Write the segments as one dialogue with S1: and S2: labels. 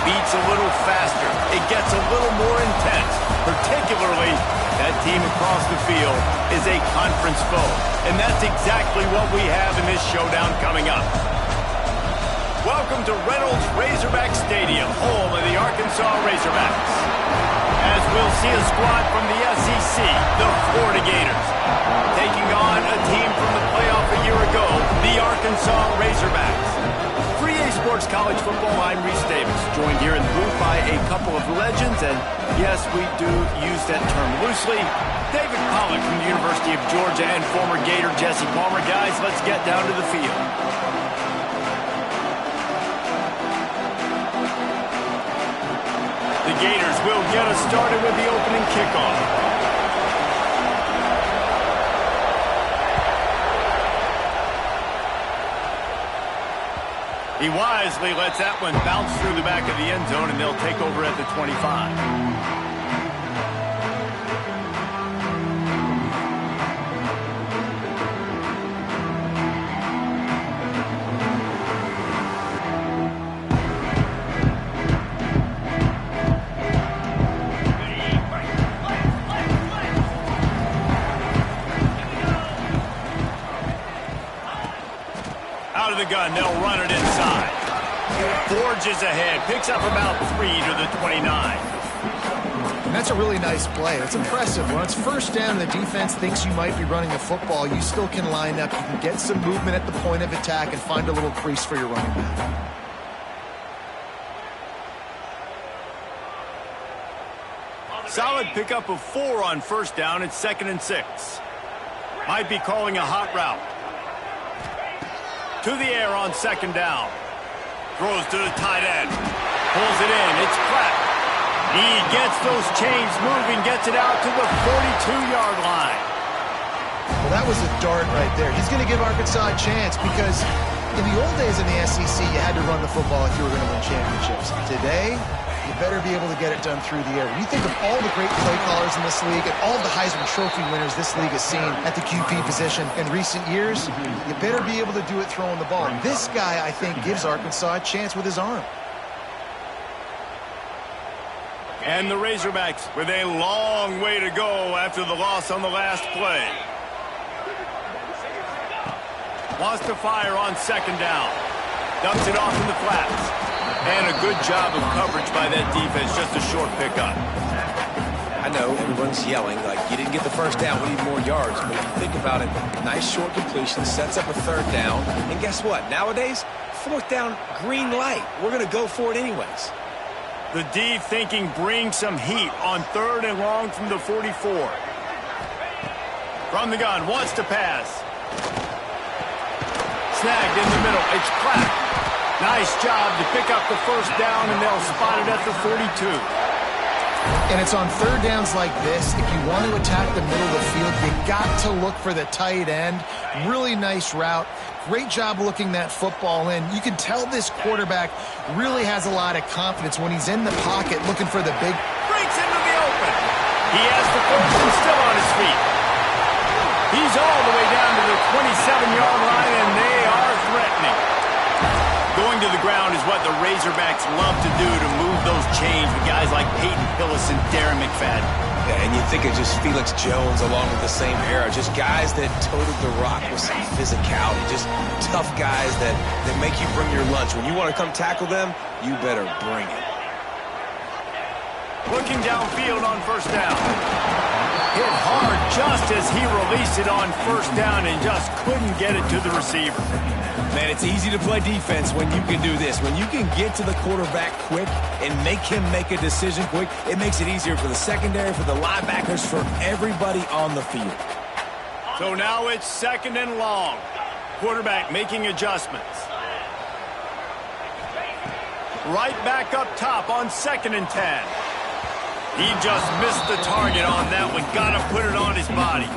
S1: beats a little faster. It gets a little more intense. Particularly, that team across the field is a conference foe. And that's exactly what we have in this showdown coming up. Welcome to Reynolds Razorback Stadium, home of the Arkansas Razorbacks. As we'll see a squad from the SEC, the Florida Gators, taking on a team from the playoff a year ago, the Arkansas Razorbacks. For EA Sports College Football, I'm Reese Davis, joined here in the booth by a couple of legends, and yes, we do use that term loosely. David Pollack from the University of Georgia and former Gator Jesse Palmer. Guys, let's get down to the field. The Gators will get us started with the opening kickoff. He wisely lets that one bounce through the back of the end zone, and they'll take over at the 25. Out of the gun, they'll run it inside. Forges ahead, picks up about 3 to the 29.
S2: And that's a really nice play. It's impressive. When it's first down and the defense thinks you might be running the football, you still can line up. You can get some movement at the point of attack and find a little crease for your running back.
S1: Solid pickup of 4 on first down. It's 2nd and 6. Might be calling a hot route. To the air on 2nd down. Throws to the tight end. Pulls it in. It's Pratt. He gets those chains moving, gets it out to the 42-yard line.
S2: Well, that was a dart right there. He's going to give Arkansas a chance because in the old days in the SEC, you had to run the football if you were going to win championships. Today, you better be able to get it done through the air. When you think of all the great play callers in this league and all the Heisman Trophy winners this league has seen at the QB position in recent years, you better be able to do it throwing the ball. This guy, I think, gives Arkansas a chance with his arm.
S1: And the Razorbacks with a long way to go after the loss on the last play. Wants to fire on 2nd down. Dumps it off in the flats. And a good job of coverage by that defense. Just a short pickup.
S3: I know everyone's yelling like you didn't get the first down, we need more yards. But if you think about it, nice short completion, sets up a 3rd down. And guess what? Nowadays, 4th down, green light. We're going to go for it anyways.
S1: The D thinking bring some heat on 3rd and long from the 44. From the gun, wants to pass. Snagged in the middle. It's Pratt. Nice job to pick up the first down, and they'll spot it at the 42.
S2: And it's on 3rd downs like this. If you want to attack the middle of the field, you got to look for the tight end. Really nice route. Great job looking that football in. You can tell this quarterback really has a lot of confidence when he's in the pocket looking for the big.
S1: Breaks into the open. He has the first and still on his feet. He's all the way down to the 27-yard line, and they are threatening. Going to the ground is what the Razorbacks love to do to move those chains with guys like Peyton Hillis and Darren McFadden.
S3: Yeah, and you think of just Felix Jones along with the same era. Just guys that toted the rock with some physicality. Just tough guys that make you bring your lunch. When you want to come tackle them, you better bring it.
S1: Looking downfield on first down. Hit hard just as he released it on first down and just couldn't get it to the receiver.
S3: Man, it's easy to play defense when you can do this. When you can get to the quarterback quick and make him make a decision quick, it makes it easier for the secondary, for the linebackers, for everybody on the field.
S1: So now it's 2nd and long. Quarterback making adjustments. Right back up top on 2nd and 10. He just missed the target on that one. Got to put it on his body.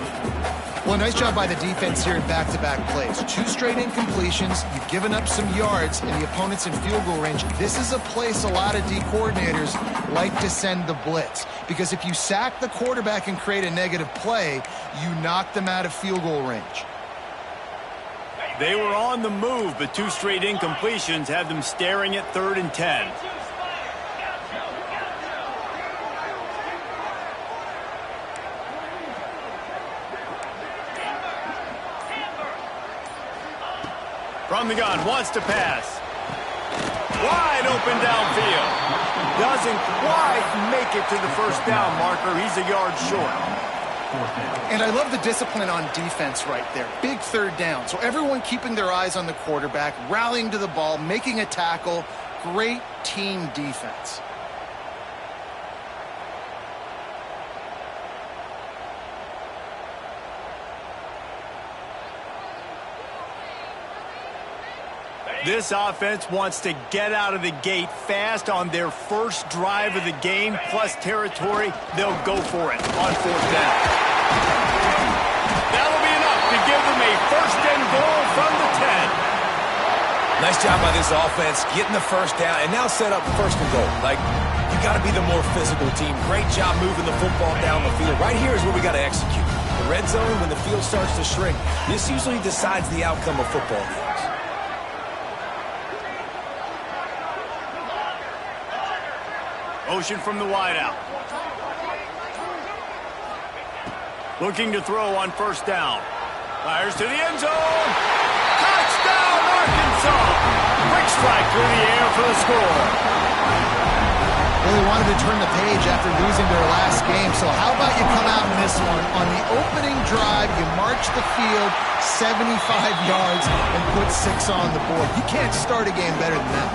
S2: Well, nice job by the defense here in back-to-back plays. 2 straight incompletions. You've given up some yards, and the opponent's in field goal range. This is a place a lot of D coordinators like to send the blitz, because if you sack the quarterback and create a negative play, you knock them out of field goal range.
S1: They were on the move, but 2 straight incompletions have them staring at 3rd and 10. From the gun, wants to pass. Wide open downfield. Doesn't quite make it to the first down marker. He's a yard short.
S2: And I love the discipline on defense right there. Big third down. So everyone keeping their eyes on the quarterback, rallying to the ball, making a tackle. Great team defense.
S1: This offense wants to get out of the gate fast on their first drive of the game, plus territory. They'll go for it on fourth down. That'll be enough to give them a first and goal from the 10.
S3: Nice job by this offense, getting the first down, and now set up first and goal. Like, you got to be the more physical team. Great job moving the football down the field. Right here is where we got to execute. The red zone, when the field starts to shrink, this usually decides the outcome of football games.
S1: Motion from the wideout. Looking to throw on first down. Fires to the end zone. Touchdown, Arkansas! Quick strike through the air for the score.
S2: Well, they wanted to turn the page after losing their last game, so how about you come out in this one? On the opening drive, you march the field 75 yards and put 6 on the board. You can't start a game better than that.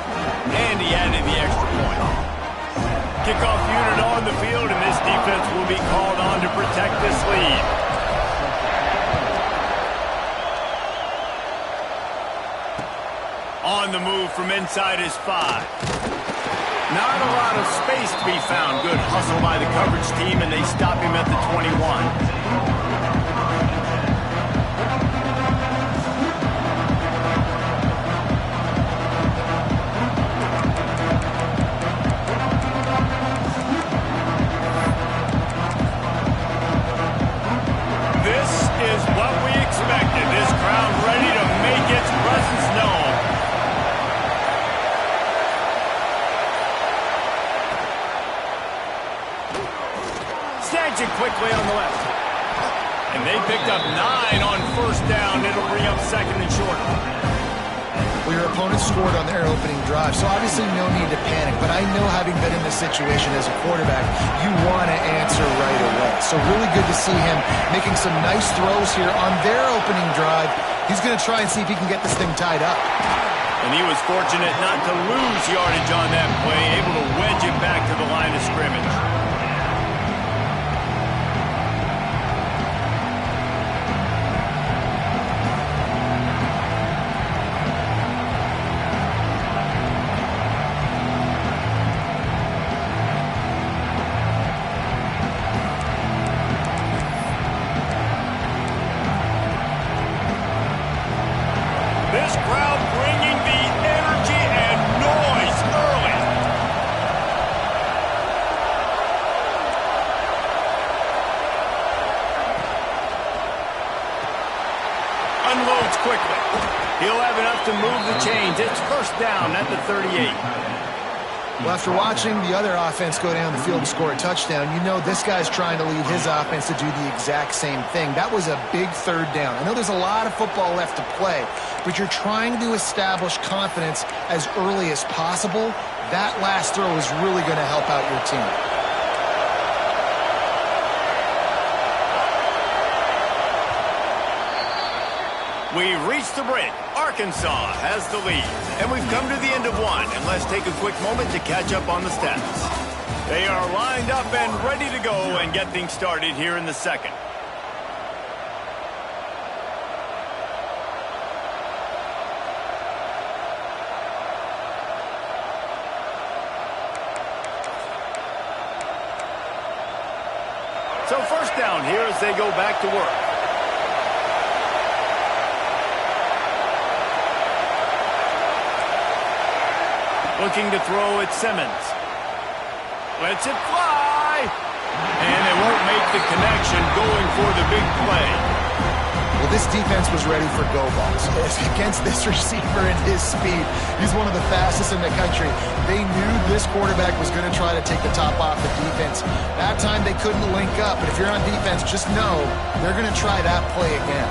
S1: And he added the extra point. Kickoff unit on the field, and this defense will be called on to protect this lead. On the move from inside his 5. Not a lot of space to be found. Good hustle by the coverage team, and they stop him at the 21. Quickly on the left. And they picked up 9 on first down. It'll bring up second and short.
S2: Well, your opponent scored on their opening drive, so obviously no need to panic. But I know, having been in this situation as a quarterback, you want to answer right away. So really good to see him making some nice throws here on their opening drive. He's going to try and see if he can get this thing tied up.
S1: And he was fortunate not to lose yardage on that play, able to wedge it back to the line of scrimmage. Unloads quickly. He'll have enough to move the chains. It's first down at the 38.
S2: Well, after watching the other offense go down the field and score a touchdown, you know this guy's trying to lead his offense to do the exact same thing. That was a big third down. I know there's a lot of football left to play, but you're trying to establish confidence as early as possible. That last throw is really going to help out your team.
S1: We've reached the break. Arkansas has the lead. And we've come to the end of one. And let's take a quick moment to catch up on the stats. They are lined up and ready to go and get things started here in the second. So first down here as they go back to work. Looking to throw at Simmons. Lets it fly. And it won't make the connection, going for the big play.
S2: Well, this defense was ready for go balls. Against this receiver and his speed, he's one of the fastest in the country. They knew this quarterback was going to try to take the top off the defense. That time they couldn't link up, but if you're on defense, just know they're going to try that play again.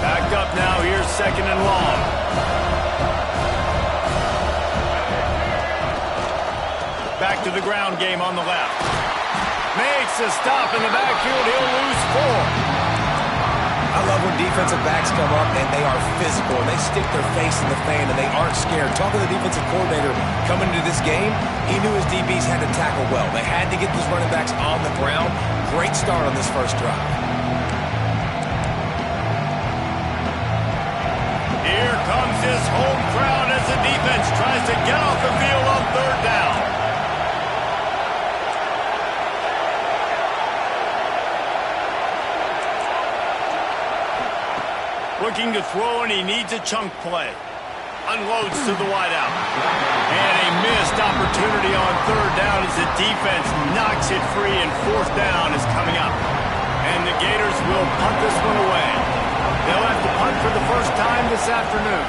S1: Backed up now here second and long. Back to the ground game on the left. Makes a stop in the backfield. He'll lose 4.
S3: I love when defensive backs come up and they are physical and they stick their face in the fan and they aren't scared. Talking to the defensive coordinator coming into this game, he knew his DBs had to tackle well. They had to get these running backs on the ground. Great start on this first drive.
S1: Here comes his home crowd as the defense tries to get off the field on third down. Looking to throw, and he needs a chunk play. Unloads to the wideout. And a missed opportunity on third down as the defense knocks it free, and fourth down is coming up. And the Gators will punt this one away. They'll have to punt for the first time this afternoon.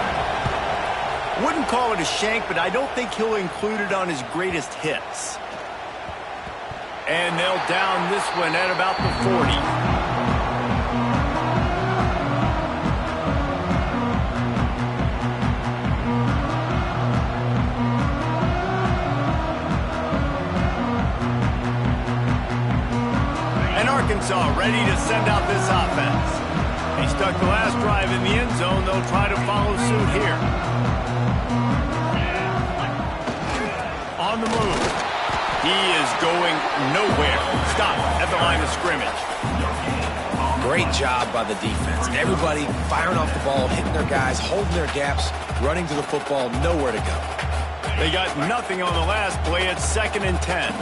S1: Wouldn't call it a shank, but I don't think he'll include it on his greatest hits. And they'll down this one at about the 40. Arkansas ready to send out this offense. They stuck the last drive in the end zone. They'll try to follow suit here. On the move. He is going nowhere. Stop at the line of scrimmage.
S3: Great job by the defense. Everybody firing off the ball, hitting their guys, holding their gaps, running to the football, nowhere to go.
S1: They got nothing on the last play. It's 2nd and 10.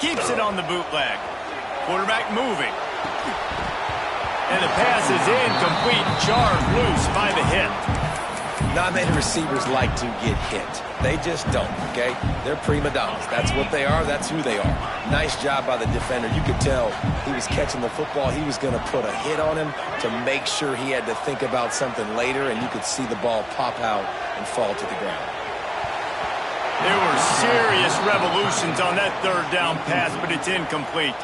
S1: Keeps it on the bootleg. Quarterback moving. And the pass is incomplete. Jarred loose by the hit.
S3: Not many receivers like to get hit. They just don't, okay? They're prima donnas. That's what they are. That's who they are. Nice job by the defender. You could tell he was catching the football. He was going to put a hit on him to make sure he had to think about something later, and you could see the ball pop out and fall to the ground.
S1: There were serious revolutions on that third down pass, but it's incomplete.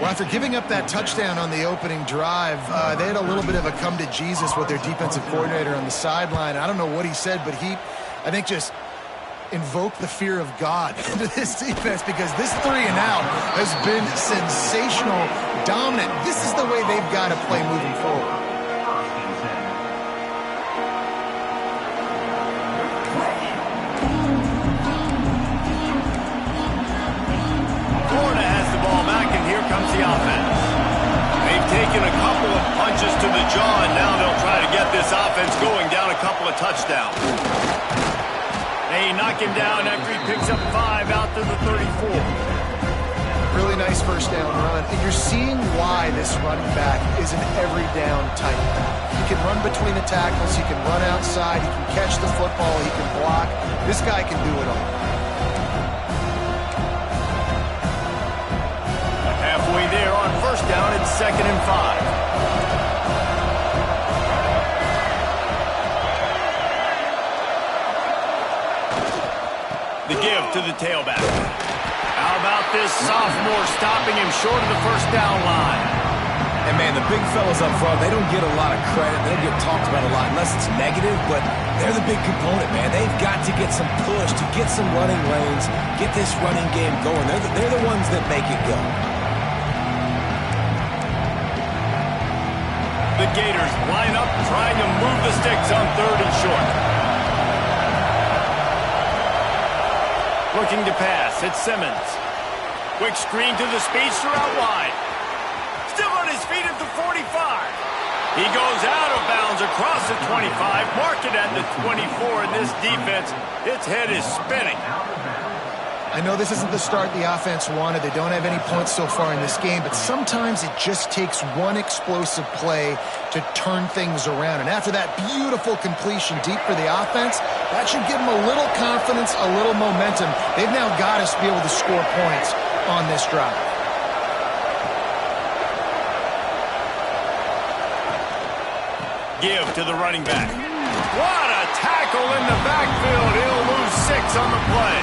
S2: Well, after giving up that touchdown on the opening drive, they had a little bit of a come to Jesus with their defensive coordinator on the sideline. I don't know what he said, but he, I think, just invoked the fear of God into this defense, because this 3-and-out has been sensational, dominant. This is the way they've got to play moving forward.
S1: The offense. They've taken a couple of punches to the jaw, and now they'll try to get this offense going down a couple of touchdowns. They knock him down after he picks up 5 out to the 34.
S2: Really nice first down run. And you're seeing why this running back is an every down type. He can run between the tackles. He can run outside. He can catch the football. He can block. This guy can do it all.
S1: Halfway there on first down, it's 2nd and 5. The give to the tailback. How about this sophomore stopping him short of the first down line?
S3: And, man, the big fellas up front, they don't get a lot of credit. They don't get talked about a lot unless it's negative, but they're the big component, man. They've got to get some push, to get some running lanes, get this running game going. They're the ones that make it go.
S1: The Gators line up, trying to move the sticks on 3rd and short. Looking to pass, it's Simmons. Quick screen to the speedster out wide. Still on his feet at the 45. He goes out of bounds across the 25, mark it at the 24, and this defense, its head is spinning.
S2: I know this isn't the start the offense wanted. They don't have any points so far in this game, but sometimes it just takes one explosive play to turn things around. And after that beautiful completion deep for the offense, that should give them a little confidence, a little momentum. They've now got us to be able to score points on this drive.
S1: Give to the running back. What a tackle in the backfield. He'll lose 6 on the play.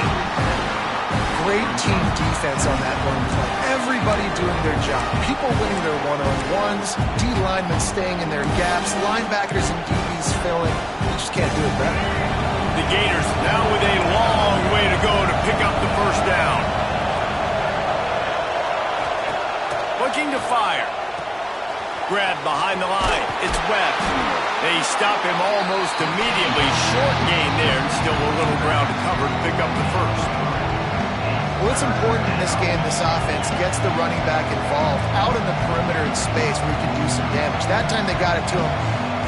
S2: great team defense on that one play. Everybody doing their job. People winning their one-on-ones, D linemen staying in their gaps, linebackers and DBs filling. You just can't do it better.
S1: The Gators now with a long way to go to pick up the first down. Looking to fire. Grab behind the line. It's Webb. They stop him almost immediately. Short gain there, and still a little ground to cover to pick up the first.
S2: Well, it's important in this game, this offense gets the running back involved out in the perimeter in space where he can do some damage. That time they got it to him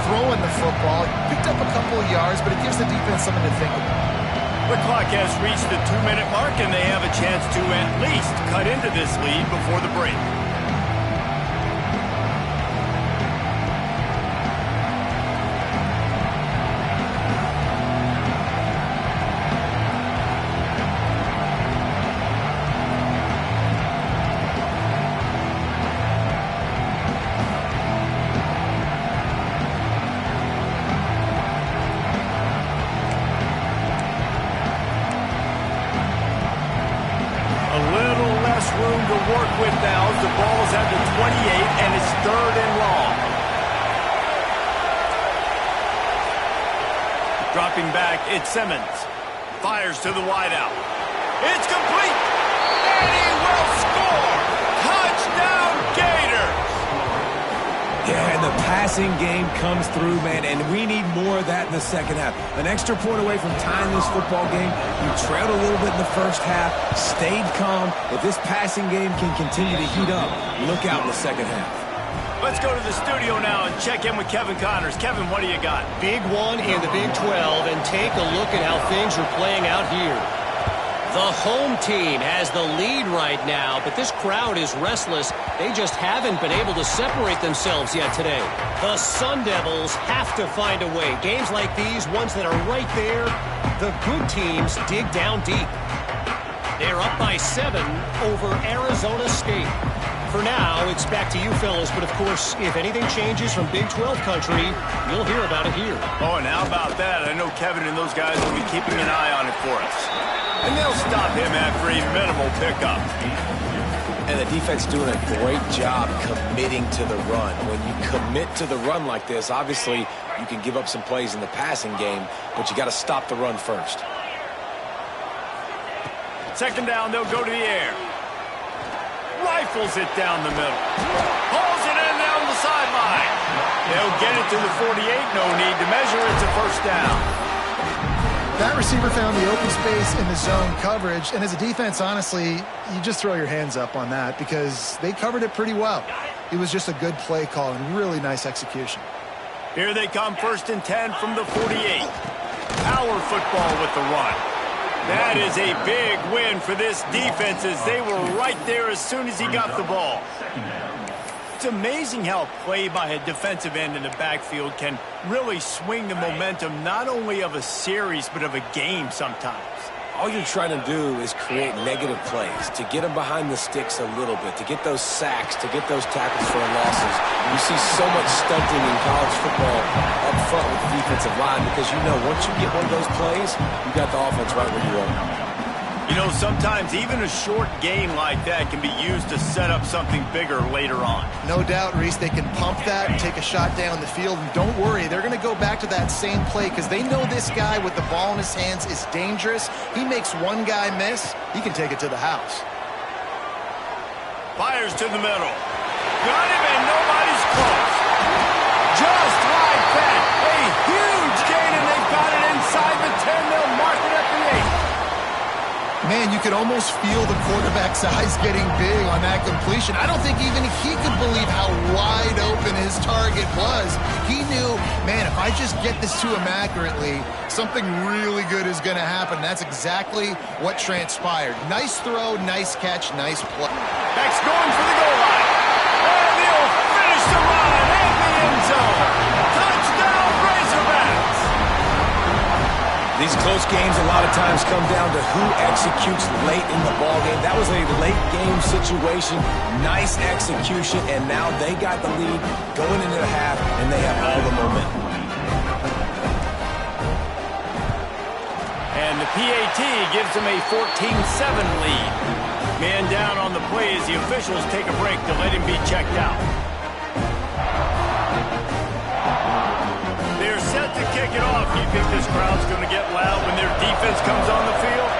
S2: throwing the football. Picked up a couple of yards, but it gives the defense something to think about.
S1: The clock has reached the 2-minute mark, and they have a chance to at least cut into this lead before the break. Room to work with now as the ball is at the 28 and it's 3rd and long. Dropping back, it's Simmons. Fires to the wideout. It's complete. And he will score. Touchdown Gators.
S3: Yeah, and the passing game comes through, man, and we need more of that in the second half. An extra point away from tying this football game. We trailed a little bit in the first half, stayed calm. If this passing game can continue to heat up, look out in the second half.
S1: Let's go to the studio now and check in with Kevin Connors. Kevin, what do you got?
S4: Big one in the Big 12, and take a look at how things are playing out here. The home team has the lead right now, but this crowd is restless. They just haven't been able to separate themselves yet today. The Sun Devils have to find a way. Games like these, ones that are right there, the good teams dig down deep. They're up by 7 over Arizona State. For now, it's back to you fellas, but of course, if anything changes from Big 12 country, you'll hear about it here.
S1: Oh, and how about that? I know Kevin and those guys will be keeping an eye on it for us. And they'll stop him after a minimal pickup.
S3: And the defense doing a great job committing to the run. When you commit to the run like this, obviously you can give up some plays in the passing game, but you got to stop the run first.
S1: 2nd down, they'll go to the air. Rifles it down the middle. Hauls it in down the sideline. They'll get it to the 48. No need to measure. It's a first down.
S2: That receiver found the open space in the zone coverage, and as a defense, honestly, you just throw your hands up on that because they covered it pretty well. It was just a good play call and really nice execution.
S1: Here they come, 1st and 10 from the 48. Power football with the run. That is a big win for this defense as they were right there as soon as he got the ball. It's amazing how play by a defensive end in the backfield can really swing the momentum not only of a series but of a game sometimes.
S3: All you're trying to do is create negative plays, to get them behind the sticks a little bit, to get those sacks, to get those tackles for losses. You see so much stunting in college football up front with the defensive line because you know once you get one of those plays, you got the offense right where you want.
S1: You know, sometimes even a short gain like that can be used to set up something bigger later on.
S2: No doubt, Reese, they can pump that and take a shot down the field. And don't worry, they're going to go back to that same play because they know this guy with the ball in his hands is dangerous. He makes one guy miss, he can take it to the house.
S1: Fires to the middle. Got him and nobody's close. Just like that. A huge gain and they've got it inside the 10. They'll mark it at the 8.
S2: Man, you could almost feel the quarterback's eyes getting big on that completion. I don't think even he could believe how wide open his target was. He knew, man, if I just get this to him accurately, something really good is going to happen. That's exactly what transpired. Nice throw, nice catch, nice play.
S1: Beck's going for the goal line. And he'll finish the run in the end zone. Touchdown, Razorbacks.
S3: These close games a lot of times come down to who executes late in the ball game. That was a late game situation, nice execution, and now they got the lead going into the half, and they have all the momentum.
S1: And the PAT gives them a 14-7 lead. Man down on the play as the officials take a break to let him be checked out. They're set to kick it off. Do you think this crowd's going to get loud when their defense comes on the field?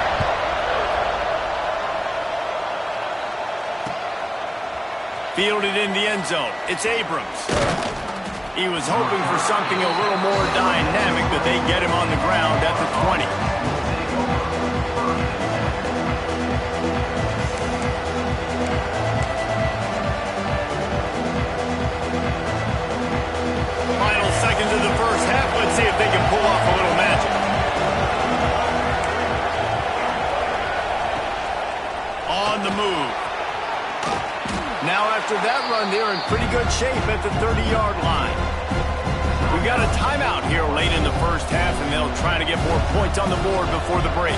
S1: Fielded in the end zone. It's Abrams. He was hoping for something a little more dynamic, but they get him on the ground at the 20. Final seconds of the first half. Let's see if they can pull off a little magic. On the move. Now after that run, they're in pretty good shape at the 30-yard line. We've got a timeout here late in the first half, and they'll try to get more points on the board before the break.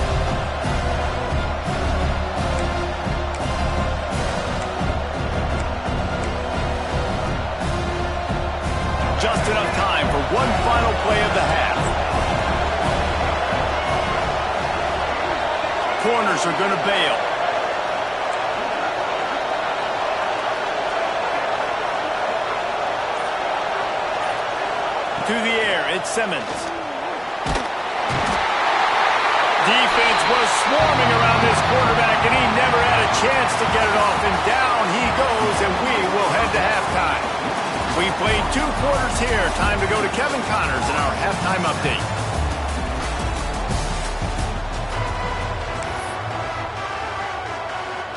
S1: Just enough time for one final play of the half. Corners are going to bail. To the air, it's Simmons. Defense was swarming around this quarterback, and he never had a chance to get it off. And down he goes, and we will head to halftime. We played 2 quarters here. Time to go to Kevin Connors in our halftime update.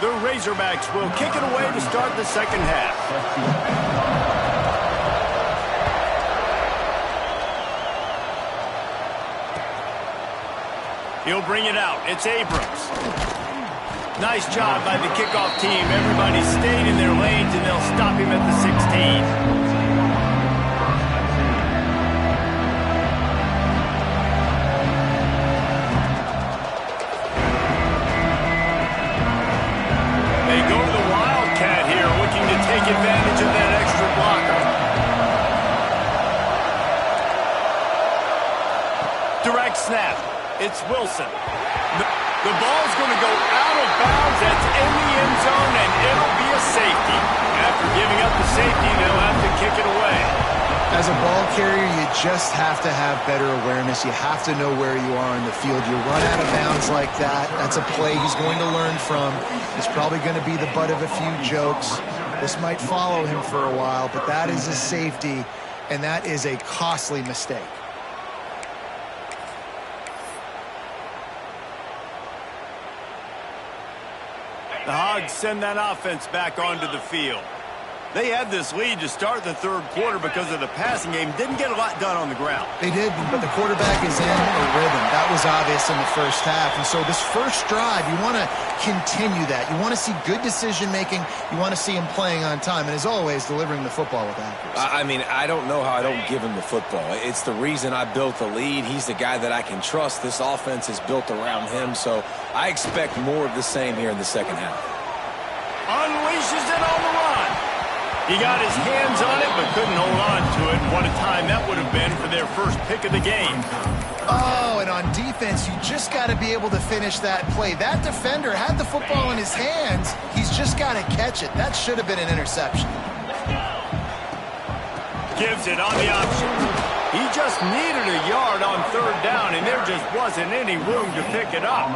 S1: The Razorbacks will kick it away to start the second half. He'll bring it out. It's Abrams. Nice job by the kickoff team. Everybody stayed in their lanes, and they'll stop him at the 16. They go to the Wildcat here, looking to take advantage of that extra blocker. Direct snap. It's Wilson. The ball's going to go out of bounds. That's in the end zone, and it'll be a safety. After giving up the safety, they'll have to kick it away.
S2: As a ball carrier, you just have to have better awareness. You have to know where you are in the field. You run out of bounds like that, that's a play he's going to learn from. He's probably going to be the butt of a few jokes. This might follow him for a while, but that is a safety, and that is a costly mistake.
S1: The Hogs send that offense back onto the field. They had this lead to start the third quarter because of the passing game. Didn't get a lot done on the ground.
S2: They did, but the quarterback is in a rhythm. That was obvious in the first half. And so this first drive, you want to continue that. You want to see good decision-making. You want to see him playing on time. And as always, delivering the football with accuracy.
S3: I mean, I don't know how I don't give him the football. It's the reason I built the lead. He's the guy that I can trust. This offense is built around him. So I expect more of the same here in the second half.
S1: Unleashes it on the run. He got his hands on it, but couldn't hold on to it. What a time that would have been for their first pick of the game.
S2: Oh, and on defense, you just got to be able to finish that play. That defender had the football in his hands. He's just got to catch it. That should have been an interception.
S1: Gives it on the option. He just needed a yard on third down, and there just wasn't any room to pick it up.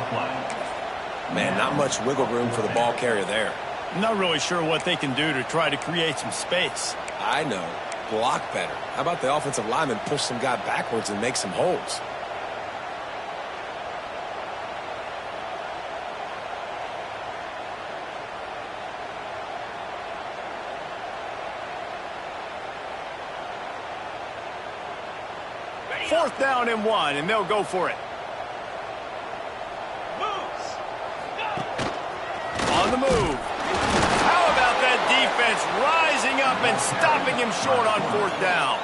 S3: Man, not much wiggle room for the ball carrier there.
S1: I'm not really sure what they can do to try to create some space.
S3: I know. Block better. How about the offensive lineman push some guy backwards and make some holds?
S1: Fourth down and 1, and they'll go for it. On the move. How about that defense rising up and stopping him short on fourth down?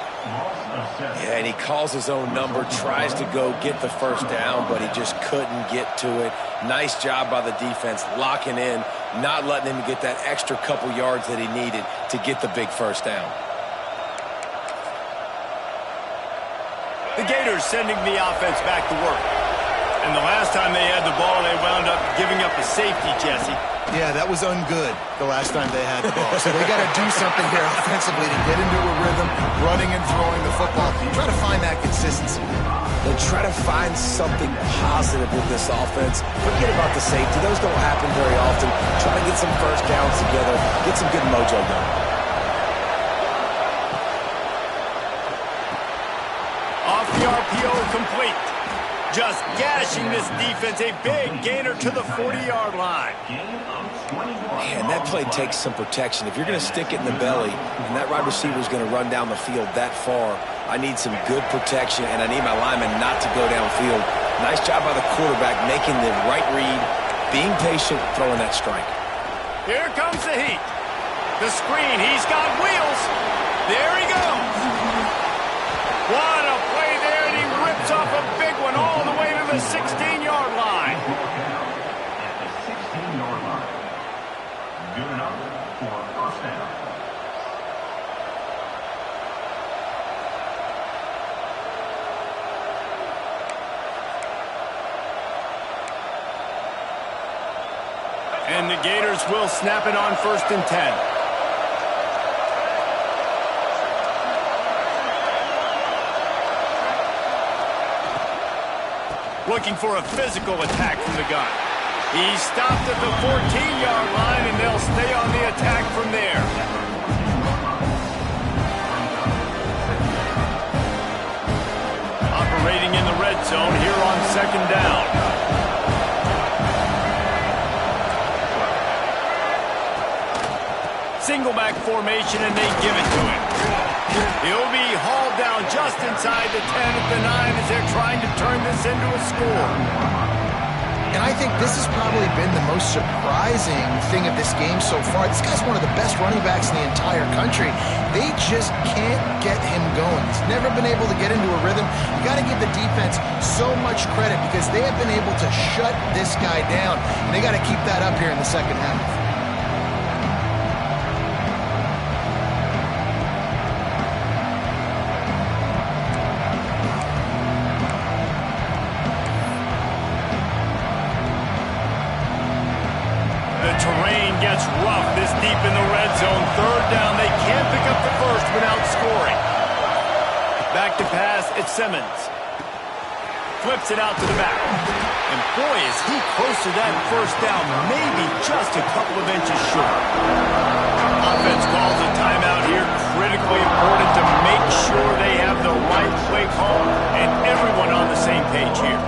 S3: Yeah, and he calls his own number, tries to go get the first down, but he just couldn't get to it. Nice job by the defense, locking in, not letting him get that extra couple yards that he needed to get the big first down.
S1: The Gators sending the offense back to work. And the last time they had the ball, they wound up giving up a safety, Jesse.
S2: Yeah, that was ungood the last time they had the ball. So they got to do something here offensively to get into a rhythm, running and throwing the football. Try to find that consistency.
S3: And try to find something positive with this offense. Forget about the safety. Those don't happen very often. Try to get some first downs together. Get some good mojo going.
S1: Off the RPO, complete. Just gashing this defense. A big gainer to the 40-yard line.
S3: Man, that play takes some protection. If you're going to stick it in the belly and that wide receiver is going to run down the field that far, I need some good protection, and I need my lineman not to go downfield. Nice job by the quarterback making the right read, being patient, throwing that strike.
S1: Here comes the heat. The screen. He's got wheels. There he goes. What a play there, and he rips off a big one all the way to the 16-yard line.
S5: At the 16-yard line. Good enough for a first down.
S1: And the Gators will snap it on 1st and 10. Looking for a physical attack from the gun. He stopped at the 14-yard line, and they'll stay on the attack from there. Operating in the red zone here on 2nd down. Single back formation, and they give it to him. He'll be hauled down just inside the 10 at the 9 as they're trying to turn this into a score.
S2: And I think this has probably been the most surprising thing of this game so far. This guy's one of the best running backs in the entire country. They just can't get him going. He's never been able to get into a rhythm. You got to give the defense so much credit because they have been able to shut this guy down. And they got to keep that up here in the second half.
S1: Gets rough this deep in the red zone. 3rd down. They can't pick up the first without scoring. Back to pass. It's Simmons. Flips it out to the back. And boy, is he close to that first down. Maybe just a couple of inches short. Offense calls a timeout here. Critically important to make sure they have the right play call and everyone on the same page here.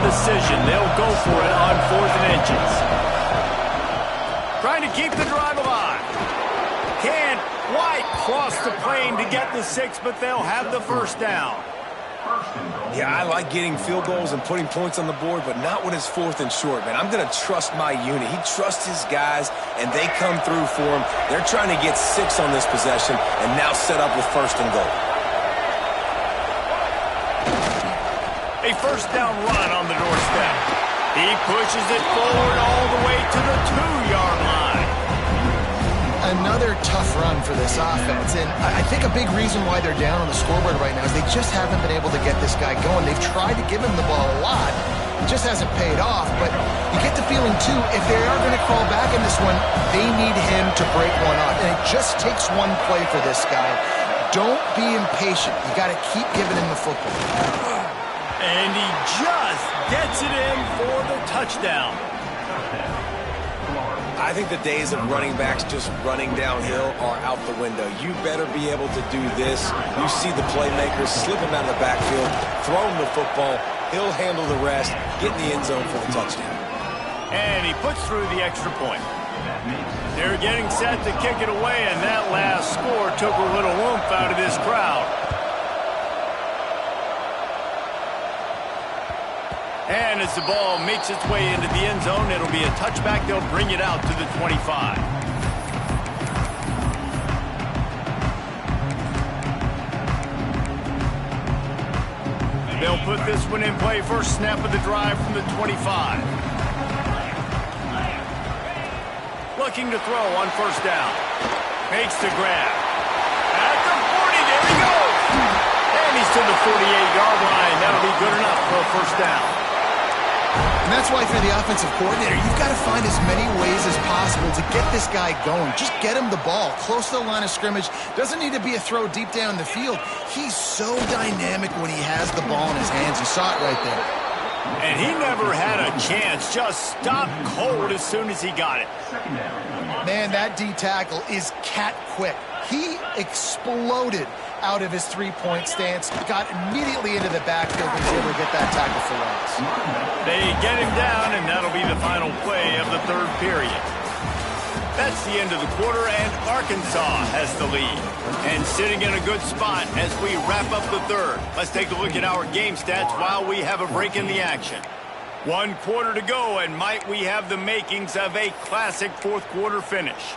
S1: Decision. They'll go for it on 4th and inches. Trying to keep the drive alive. Can't quite cross the plane to get the 6, but they'll have the first down.
S3: Yeah, I like getting field goals and putting points on the board, but not when it's 4th and short, man. I'm going to trust my unit. He trusts his guys, and they come through for him. They're trying to get 6 on this possession and now set up with 1st and goal.
S1: A first down run on the doorstep. He pushes it forward all the way to the 2-yard line.
S2: Another tough run for this offense, and I think a big reason why they're down on the scoreboard right now is they just haven't been able to get this guy going. They've tried to give him the ball a lot. It just hasn't paid off, but you get the feeling, too, if they are going to crawl back in this one, they need him to break one off, and it just takes one play for this guy. Don't be impatient. You got to keep giving him the football.
S1: And he just gets it in for the touchdown.
S3: I think the days of running backs just running downhill are out the window. You better be able to do this. You see the playmakers slip him out of the backfield, throw him the football. He'll handle the rest, get in the end zone for the touchdown.
S1: And he puts through the extra point. They're getting set to kick it away, and that last score took a little oomph out of this crowd. And as the ball makes its way into the end zone, it'll be a touchback. They'll bring it out to the 25. They'll put this one in play. First snap of the drive from the 25. Looking to throw on first down. Makes the grab. At the 40, there he goes. And he's to the 48-yard line. That'll be good enough for a first down.
S2: And that's why if you're the offensive coordinator, you've got to find as many ways as possible to get this guy going. Just get him the ball close to the line of scrimmage. Doesn't need to be a throw deep down the field. He's so dynamic when he has the ball in his hands. You saw it right there.
S1: And he never had a chance. Just stopped cold as soon as he got it.
S2: Man, that D tackle is cat quick. He exploded out of his three-point stance, got immediately into the backfield and was able to get that tackle for loss.
S1: They get him down, and that'll be the final play of the third period. That's the end of the quarter, and Arkansas has the lead. And sitting in a good spot as we wrap up the third. Let's take a look at our game stats while we have a break in the action. 1 quarter to go, and might we have the makings of a classic fourth quarter finish.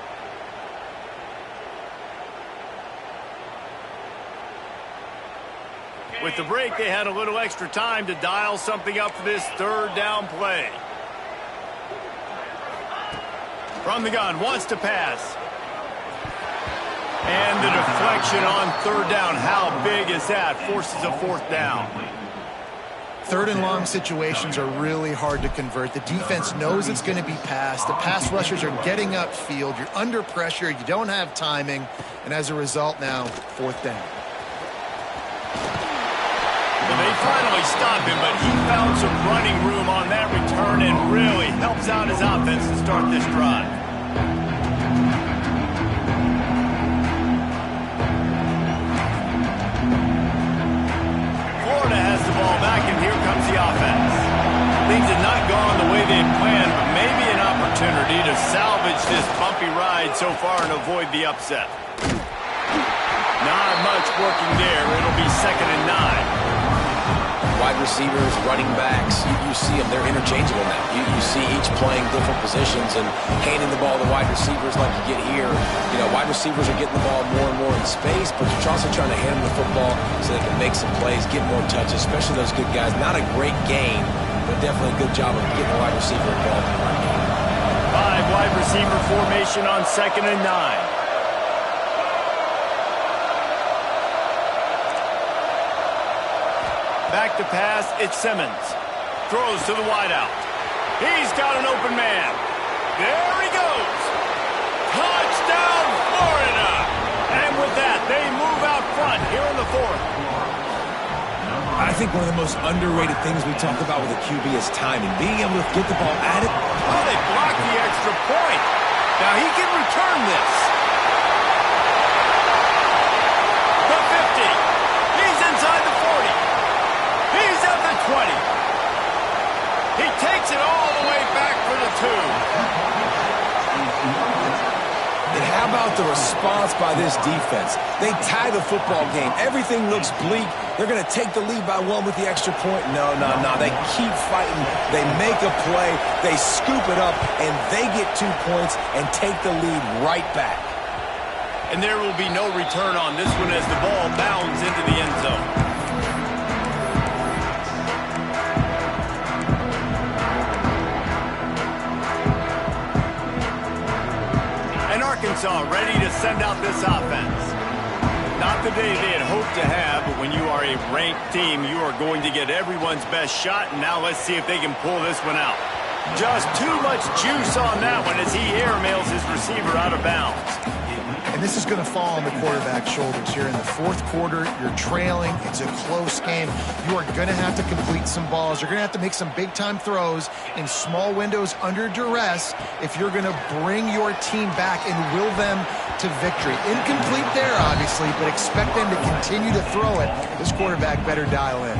S1: With the break, they had a little extra time to dial something up for this third down play. From the gun, wants to pass. And the deflection on third down. How big is that? Forces a fourth down.
S2: Third and long situations are really hard to convert. The defense knows it's going to be passed. The pass rushers are getting upfield. You're under pressure. You don't have timing. And as a result now, fourth down.
S1: Well, they finally stopped him, but he found some running room on that return and really helps out his offense to start this drive. Florida has the ball back, and here comes the offense. Things had not gone the way they had planned, but maybe an opportunity to salvage this bumpy ride so far and avoid the upset. Not much working there. It'll be 2nd and 9.
S3: Wide receivers, running backs, you see them. They're interchangeable now. You see each playing different positions and handing the ball to wide receivers like you get here. You know, wide receivers are getting the ball more and more in space, but you're also trying to hand them the football so they can make some plays, get more touches, especially those good guys. Not a great game, but definitely a good job of getting the wide receiver involved in the run game.
S1: 5 wide receiver formation on 2nd and 9. Back to pass, it's Simmons. Throws to the wideout. He's got an open man. There he goes. Touchdown, Florida. And with that, they move out front here in the fourth.
S3: I think one of the most underrated things we talk about with a QB is timing. Being able to get the ball at it.
S1: Oh, they blocked the extra point. Now he can return this. The 50. He's inside the 40. He's at the 20. He takes it all the way back for the 2.
S3: And how about the response by this defense? They tie the football game. Everything looks bleak. They're going to take the lead by 1 with the extra point. No. They keep fighting. They make a play. They scoop it up, and they get 2 points and take the lead right back.
S1: And there will be no return on this one as the ball bounds into the end zone. Arkansas ready to send out this offense. Not the day they had hoped to have, but when you are a ranked team, you are going to get everyone's best shot, and now let's see if they can pull this one out. Just too much juice on that one as he airmails his receiver out of bounds.
S2: And this is going to fall on the quarterback's shoulders here in the fourth quarter. You're trailing. It's a close game. You are going to have to complete some balls. You're going to have to make some big-time throws in small windows under duress if you're going to bring your team back and will them to victory. Incomplete there, obviously, but expect them to continue to throw it. This quarterback better dial in.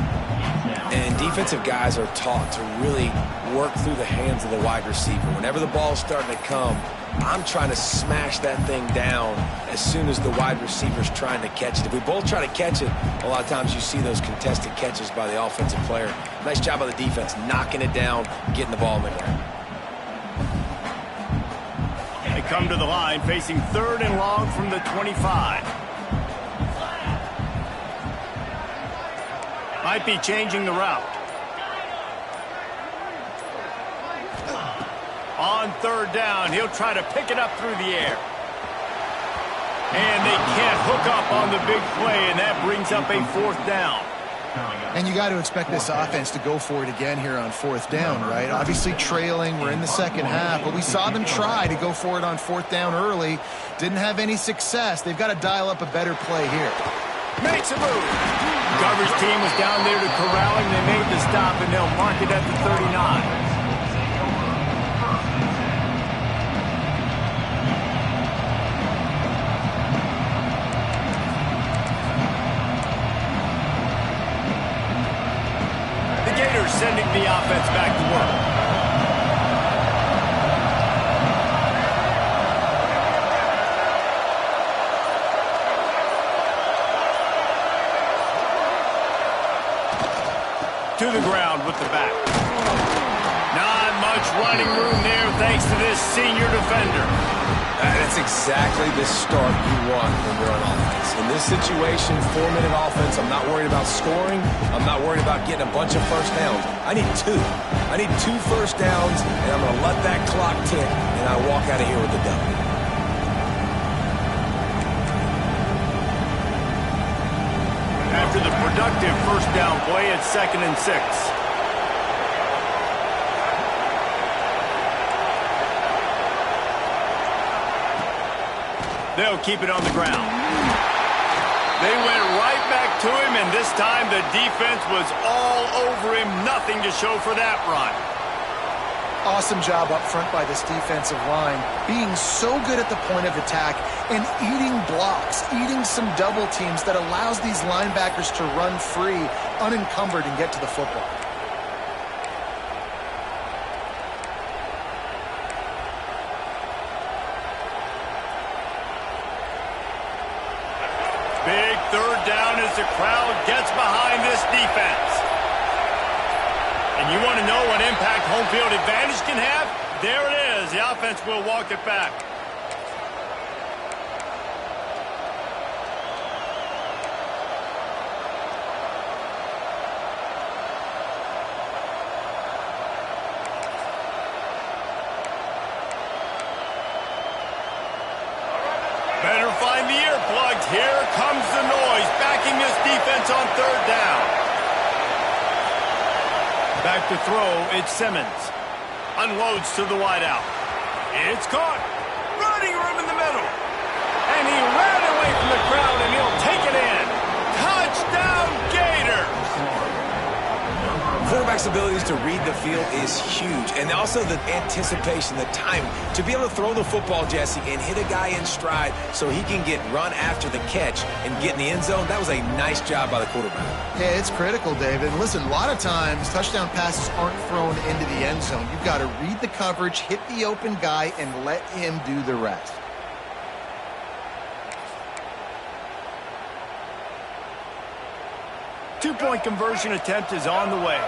S3: And defensive guys are taught to really work through the hands of the wide receiver. Whenever the ball's starting to come, I'm trying to smash that thing down as soon as the wide receiver's trying to catch it. If we both try to catch it, a lot of times you see those contested catches by the offensive player. Nice job by the defense, knocking it down, getting the ball in the ground.
S1: They come to the line facing 3rd and long from the 25. Might be changing the route. On 3rd down, he'll try to pick it up through the air. And they can't hook up on the big play, and that brings up a 4th down.
S2: And you got to expect this offense to go for it again here on 4th down, right? Obviously trailing, we're in the second half, but we saw them try to go for it on 4th down early. Didn't have any success. They've got to dial up a better play here.
S1: Makes a move. Coverage team was down there to corral him. They made the stop, and they'll mark it at the 39. Sending the offense back to work. To the ground with the back. Not much running room there thanks to this senior defender.
S3: That's exactly the start you want when you're on offense. In this situation, 4-minute offense, I'm not worried about scoring. I'm not worried about getting a bunch of first downs. I need 2. I need 2 first downs, and I'm going to let that clock tick, and I walk out of here with the W.
S1: After the productive first down play, it's 2nd and 6. They'll keep it on the ground. They went right back to him, and this time the defense was all over him. Nothing to show for that run.
S2: Awesome job up front by this defensive line, being so good at the point of attack and eating blocks, eating some double teams that allows these linebackers to run free, unencumbered, and get to the football.
S1: Big 3rd down as the crowd gets behind this defense. And you want to know what impact home field advantage can have? There it is. The offense will walk it back. Better find the earplugs. Here comes the noise, backing this defense on 3rd down. Back to throw, it's Simmons. Unloads to the wideout. It's caught. Running room in the middle. And he ran away from the crowd, and he'll take it in. Touchdown, Gators!
S3: Quarterback's abilities to read the field is huge, and also the anticipation, the time to be able to throw the football, Jesse, and hit a guy in stride so he can get run after the catch and get in the end zone. That was a nice job by the quarterback.
S2: Yeah, it's critical, David. Listen, a lot of times touchdown passes aren't thrown into the end zone. You've got to read the coverage, hit the open guy, and let him do the rest.
S1: Two-point conversion attempt is on the way.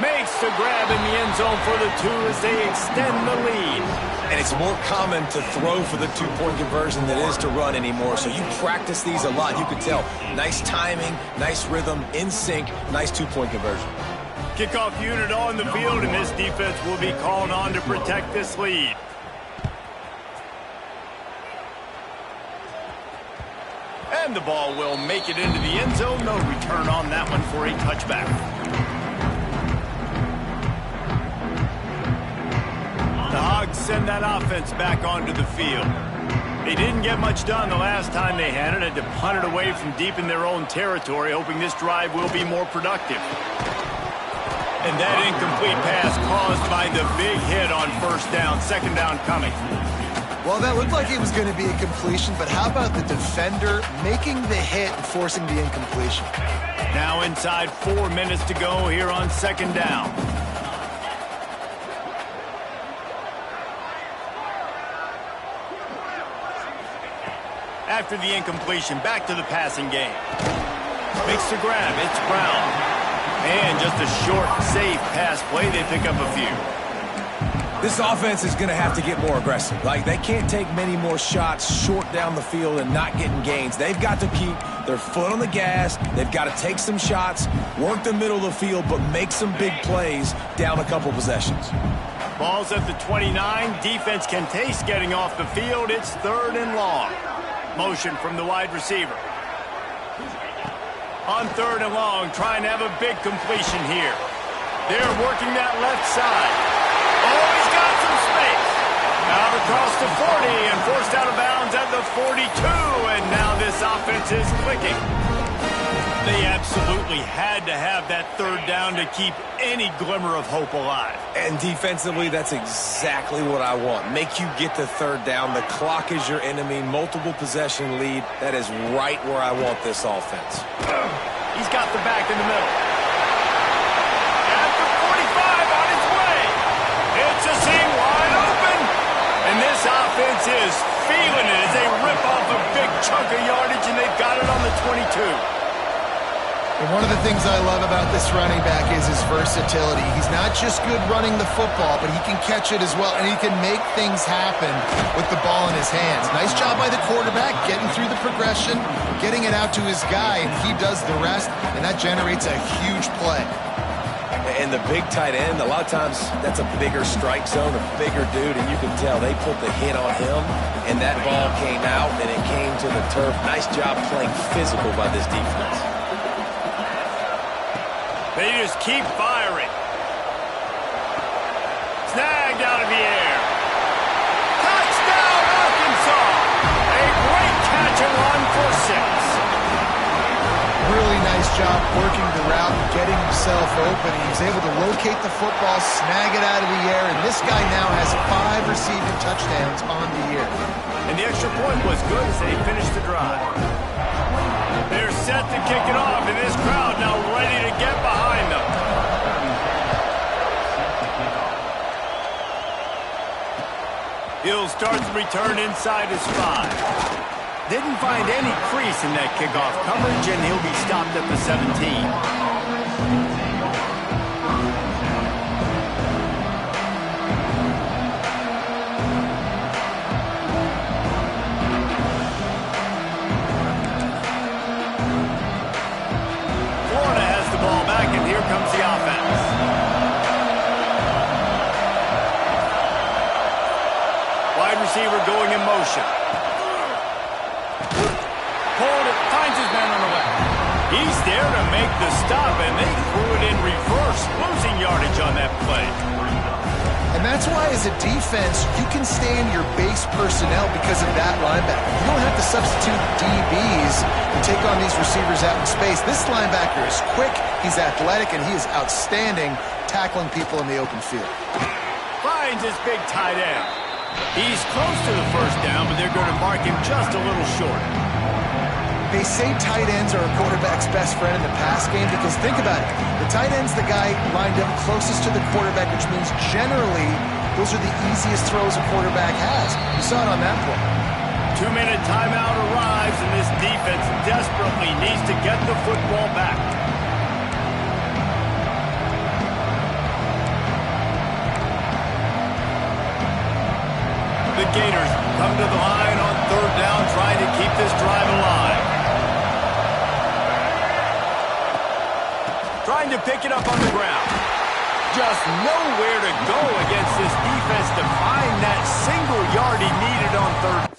S1: Makes the grab in the end zone for the 2 as they extend the lead.
S3: And it's more common to throw for the 2-point conversion than it is to run anymore. So you practice these a lot. You can tell. Nice timing, nice rhythm, in sync, nice 2-point conversion.
S1: Kickoff unit on the field, and this defense will be called on to protect this lead. And the ball will make it into the end zone. No return on that one for a touchback. The Hogs send that offense back onto the field. They didn't get much done the last time they had it. Had to punt it away from deep in their own territory, hoping this drive will be more productive. And that incomplete pass caused by the big hit on 1st down. 2nd down coming.
S2: Well, that looked like it was going to be a completion, but how about the defender making the hit and forcing the incompletion?
S1: Now inside 4 minutes to go here on second down. After the incompletion, back to the passing game. Makes the grab, it's Brown. And just a short, safe pass play, they pick up a few.
S3: This offense is going to have to get more aggressive. Like, they can't take many more shots short down the field and not getting gains. They've got to keep their foot on the gas. They've got to take some shots, work the middle of the field, but make some big plays down a couple possessions.
S1: Ball's at the 29. Defense can taste getting off the field. It's 3rd and long. Motion from the wide receiver. On 3rd and long, trying to have a big completion here. They're working that left side. Oh, he's got some space. Out across the 40 and forced out of bounds at the 42. And now this offense is clicking. They absolutely had to have that 3rd down to keep any glimmer of hope alive.
S3: And defensively, that's exactly what I want. Make you get the 3rd down. The clock is your enemy. Multiple possession lead. That is right where I want this offense.
S1: He's got the back in the middle. At the 45 on his way. It's a seam wide open. And this offense is feeling it as they rip off a big chunk of yardage, and they've got it on the 22.
S2: And one of the things I love about this running back is his versatility. He's not just good running the football, but he can catch it as well, and he can make things happen with the ball in his hands. Nice job by the quarterback, getting through the progression, getting it out to his guy, and he does the rest, and that generates a huge play.
S3: And the big tight end, a lot of times that's a bigger strike zone, a bigger dude, and you can tell they put the hit on him, and that ball came out, and it came to the turf. Nice job playing physical by this defense.
S1: They just keep firing. Snagged out of the air. Touchdown, Arkansas! A great catch and run for 6.
S2: Really nice job working the route and getting himself open. He was able to locate the football, snag it out of the air, and this guy now has 5 receiving touchdowns on the year.
S1: And the extra point was good as they finished the drive. They're set to kick it off, and this crowd now ready to get behind them. He'll start the return inside his 5. Didn't find any crease in that kickoff coverage, and he'll be stopped at the 17. Here comes the offense. Wide receiver going in motion. Hold it, finds his man on the left. He's there to make the stop, and they threw it in reverse, losing yardage on that play.
S2: And that's why, as a defense, you can stay in your base personnel because of that linebacker. You don't have to substitute DBs and take on these receivers out in space. This linebacker is quick, he's athletic, and he is outstanding tackling people in the open field.
S1: Finds his big tight end. He's close to the 1st down, but they're going to mark him just a little short.
S2: They say tight ends are a quarterback's best friend in the pass game because think about it. The tight end's the guy lined up closest to the quarterback, which means generally those are the easiest throws a quarterback has. You saw it on that play.
S1: 2-minute timeout arrives, and this defense desperately needs to get the football back. The Gators come to the line on 3rd down, trying to keep this drive alive. Trying to pick it up on the ground. Just nowhere to go against this defense to find that single yard he needed on 3rd.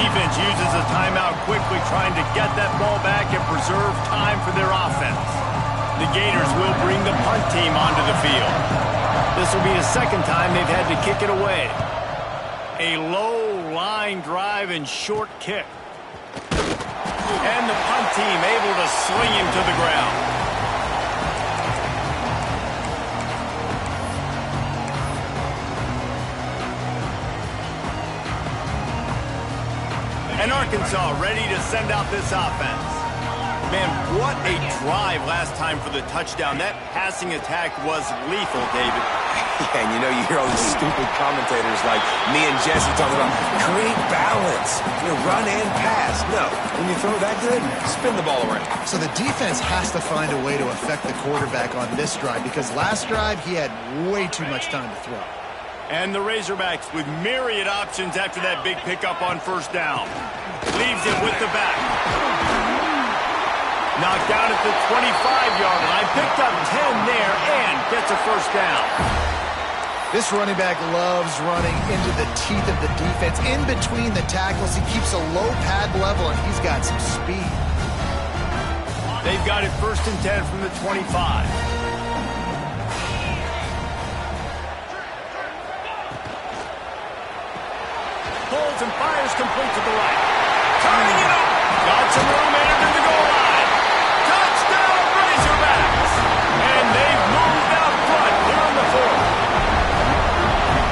S1: defense uses a timeout quickly, trying to get that ball back and preserve time for their offense. The Gators will bring the punt team onto the field. This will be the second time they've had to kick it away. A low line drive and short kick. And the punt team able to sling him to the ground. And Arkansas ready to send out this offense. Man, what a drive last time for the touchdown. That passing attack was lethal, David.
S3: Yeah, and you know, you hear all these stupid commentators like me and Jesse talking about create balance, run and pass. No, when you throw that good, spin the ball around.
S2: So the defense has to find a way to affect the quarterback on this drive because last drive he had way too much time to throw.
S1: And the Razorbacks with myriad options after that big pickup on first down. Leaves it with the back. Knocked down at the 25-yard line. Picked up 10 there and gets a first down.
S2: This running back loves running into the teeth of the defense. In between the tackles, he keeps a low pad level, and he's got some speed.
S1: They've got it 1st and 10 from the 25. Pulls and fires complete to the right. Turning it up. Got some room in the goal line. Touchdown, Razorbacks. And they've moved out front here in the 4th.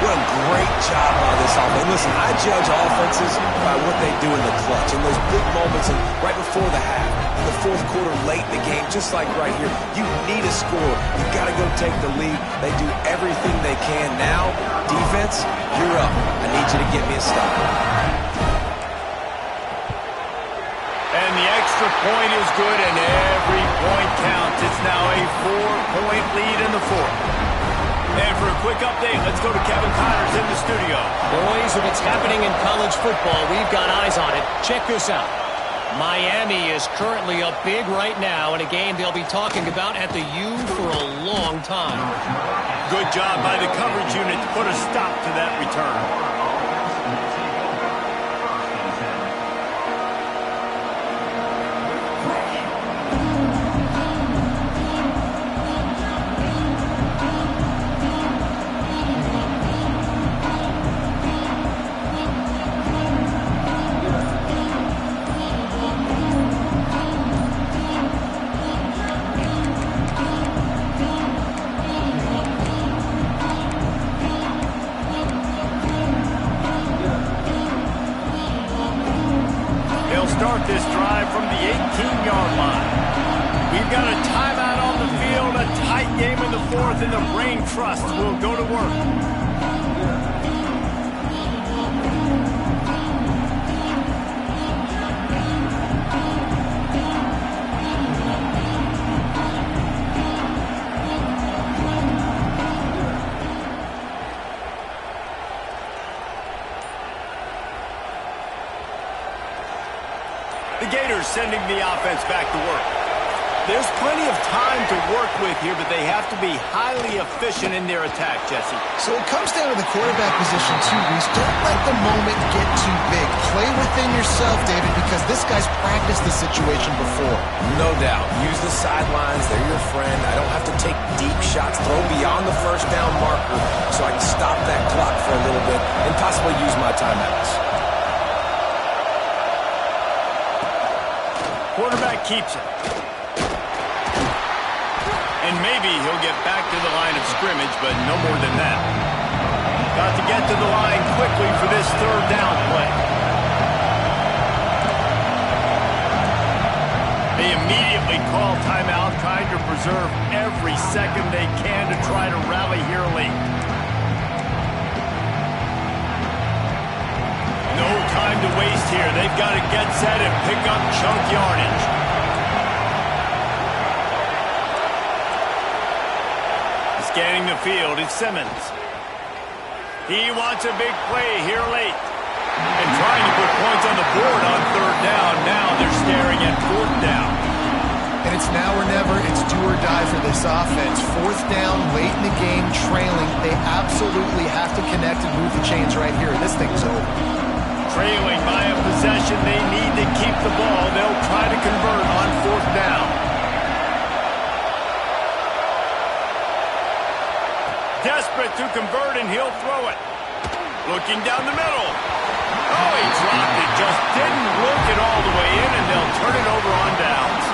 S3: What a great job by this offense. Listen, I judge offenses by what they do in the clutch, in those big moments and right before the half, in the 4th quarter, late in the game, just like right here. You need a score. You've got to go take the lead. They do everything they can now. Defense, you're up. I need you to get me a stop.
S1: And the extra point is good, and every point counts. It's now a 4-point lead in the 4th. And for a quick update, let's go to Kevin Connors in the studio.
S4: Boys, if it's happening in college football, we've got eyes on it. Check this out. Miami is currently up big right now in a game they'll be talking about at the U for a long time.
S1: Good job by the coverage unit to put a stop to that return. Start this drive from the 18-yard line. We've got a timeout on the field, a tight game in the 4th, and the Brain Trust will go to work. Gators sending the offense back to work. There's plenty of time to work with here, but they have to be highly efficient in their attack, Jesse.
S2: So it comes down to the quarterback position too, Reese. Don't let the moment get too big. Play within yourself, David, because this guy's practiced the situation before.
S3: No doubt. Use the sidelines. They're your friend. I don't have to take deep shots, throw beyond the first down marker so I can stop that clock for a little bit and possibly use my timeouts.
S1: Quarterback keeps it. And maybe he'll get back to the line of scrimmage, but no more than that. Got to get to the line quickly for this 3rd down play. They immediately call timeout, trying to preserve every second they can to try to rally here late. No time to waste here. They've got to get set and pick up chunk yardage. Scanning the field is Simmons. He wants a big play here late. And trying to put points on the board on 3rd down. Now they're staring at 4th down.
S2: And it's now or never. It's do or die for this offense. 4th down, late in the game, trailing. They absolutely have to connect and move the chains right here. This thing's over.
S1: Trailing by a possession, they need to keep the ball. They'll try to convert on 4th down. Desperate to convert, and he'll throw it. Looking down the middle. Oh, he dropped it. Just didn't look it all the way in, and they'll turn it over on downs.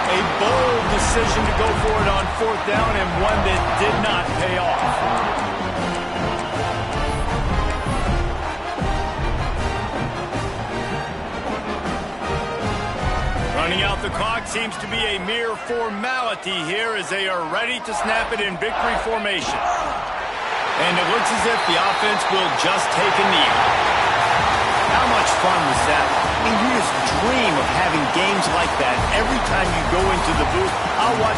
S1: A bold decision to go for it on 4th down, and one that did not pay off. Running out the clock seems to be a mere formality here as they are ready to snap it in victory formation. And it looks as if the offense will just take a knee. How much fun was that? I mean, you just dream of having games like that every time you go into the booth. I'll watch